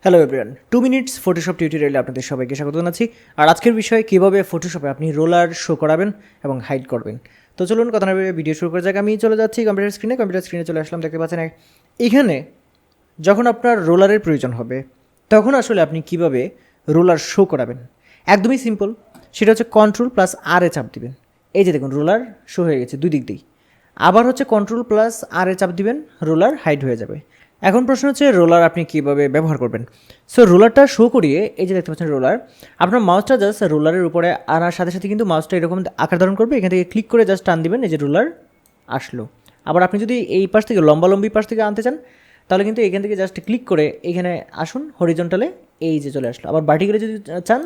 Hello everyone, 2 minutes Photoshop টিউটোরিয়ালে আপনাদের সবাইকে স্বাগত জানাচ্ছি। আর আজকের বিষয় কীভাবে ফটোশপে আপনি রোলার শো করাবেন এবং হাইড করবেন। তো চলুন কথা না বলে ভিডিও শুরু করা যাক। আমি চলে যাচ্ছি কম্পিউটার স্ক্রিনে চলে আসলাম। দেখতে পাচ্ছেন এখানে যখন আপনার রোলারের প্রয়োজন হবে তখন আসলে আপনি কিভাবে রোলার শো করাবেন, একদমই সিম্পল। সেটা হচ্ছে Ctrl+R চাপ দিবেন। এই যে দেখুন রোলার শো হয়ে গেছে দুই দিক দিয়েই। আবার হচ্ছে Ctrl+R চাপ দিবেন, রোলার হাইড হয়ে যাবে। এখন প্রশ্ন হচ্ছে রোলার আপনি কীভাবে ব্যবহার করবেন। সো রোলারটা শো করিয়ে এই যে দেখতে পাচ্ছেন রোলার, আপনার মাউসটা জাস্ট রোলারের উপরে আনার সাথে সাথে কিন্তু মাউসটা এরকম আকার ধারণ করবে। এখান থেকে ক্লিক করে জাস্ট টান দিবেন, এই যে রোলার আসলো। আবার আপনি যদি এই পাশ থেকে লম্বি পাশ থেকে আনতে চান তাহলে কিন্তু এখান থেকে জাস্ট ক্লিক করে এখানে আসুন, হরিজন্টালে এই যে চলে আসলো। আবার ভার্টিক্যালে যদি চান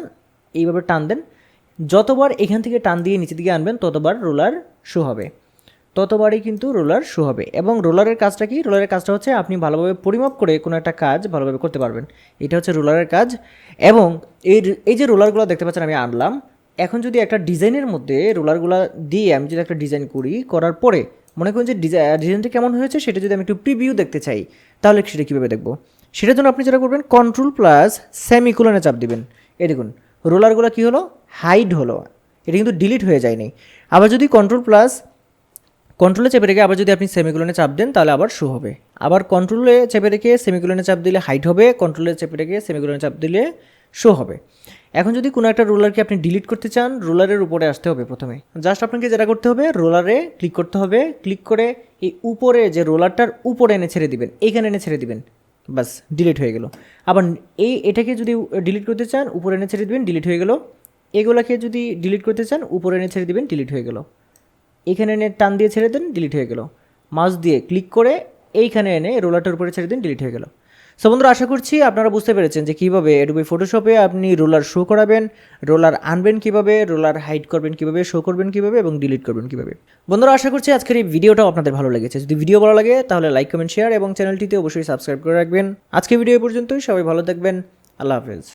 এইভাবে টান দেন, যতবার এখান থেকে টান দিয়ে নিচের দিকে আনবেন ততবার রোলার শো হবে, ততবারই কিন্তু রোলার শো হবে। এবং রোলারের কাজটা কি? রোলারের কাজটা হচ্ছে আপনি ভালোভাবে পরিমাপ করে কোনো একটা কাজ ভালোভাবে করতে পারবেন। এটা হচ্ছে রোলারের কাজ। এবং এই যে রোলারগুলো দেখতে পাচ্ছেন আমি আনলাম, এখন যদি একটা ডিজাইনের মধ্যে রোলারগুলো দিয়ে আমি যদি একটা ডিজাইন করার পরে মনে করুন যে ডিজাইনটা কেমন হয়েছে সেটা যদি আমি একটু প্রিভিউ দেখতে চাই তাহলে সেটা কীভাবে দেখবো? সেটার জন্য আপনি যেটা করবেন Ctrl+সেমিকোলনে চাপ দিবেন। এই দেখুন রোলারগুলো কী হলো, হাইড হলো, এটা কিন্তু ডিলিট হয়ে যায়নি। আবার যদি কন্ট্রোলে চেপে রেখে আবার যদি আপনি সেমিকোলনে চাপ দেন তাহলে আবার শো হবে। আবার কন্ট্রোলে চেপে রেখে সেমিকোলনে চাপ দিলে হাইড হবে, কন্ট্রোলে চেপে রেখে সেমিকোলনে চাপ দিলে শো হবে। এখন যদি কোনো একটা রোলারকে আপনি ডিলিট করতে চান, রোলারের উপরে আসতে হবে। প্রথমে জাস্ট আপনাকে যেটা করতে হবে, রোলারে ক্লিক করতে হবে। ক্লিক করে এই উপরে যে রোলারটার উপরে এনে ছেড়ে দিবেন, এইখানে এনে ছেড়ে দিবেন, বাস ডিলিট হয়ে গেল। আবার এটাকে যদি ডিলিট করতে চান উপরে এনে ছেড়ে দিবেন, ডিলিট হয়ে গেল। এগুলোকে যদি ডিলিট করতে চান উপরে এনে ছেড়ে দিবেন, ডিলিট হয়ে গেল। এখানে এনে টান দিয়ে ছেড়ে দেন, ডিলিট হয়ে গেল। মাউস দিয়ে ক্লিক করে এইখানে এনে রোলারটার উপরে ছেড়ে দিন, ডিলিট হয়ে গেল। সো বন্ধুরা, আশা করছি আপনারা বুঝতে পেরেছেন যে কীভাবে অ্যাডোবি ফটোশপে আপনি রোলার শো করাবেন, রোলার আনবেন কীভাবে, রোলার হাইড করবেন কীভাবে, শো করবেন কীভাবে এবং ডিলিট করবেন কীভাবে। বন্ধুরা, আশা করছি আজকের এই ভিডিওটাও আপনাদের ভালো লেগেছে। যদি ভিডিও ভালো লাগে তাহলে লাইক, কমেন্ট, শেয়ার এবং চ্যানেলটিতে অবশ্যই সাবস্ক্রাইব করে রাখবেন। আজকে ভিডিও পর্যন্তই, সবাই ভালো থাকবেন। আল্লাহ হাফেজ।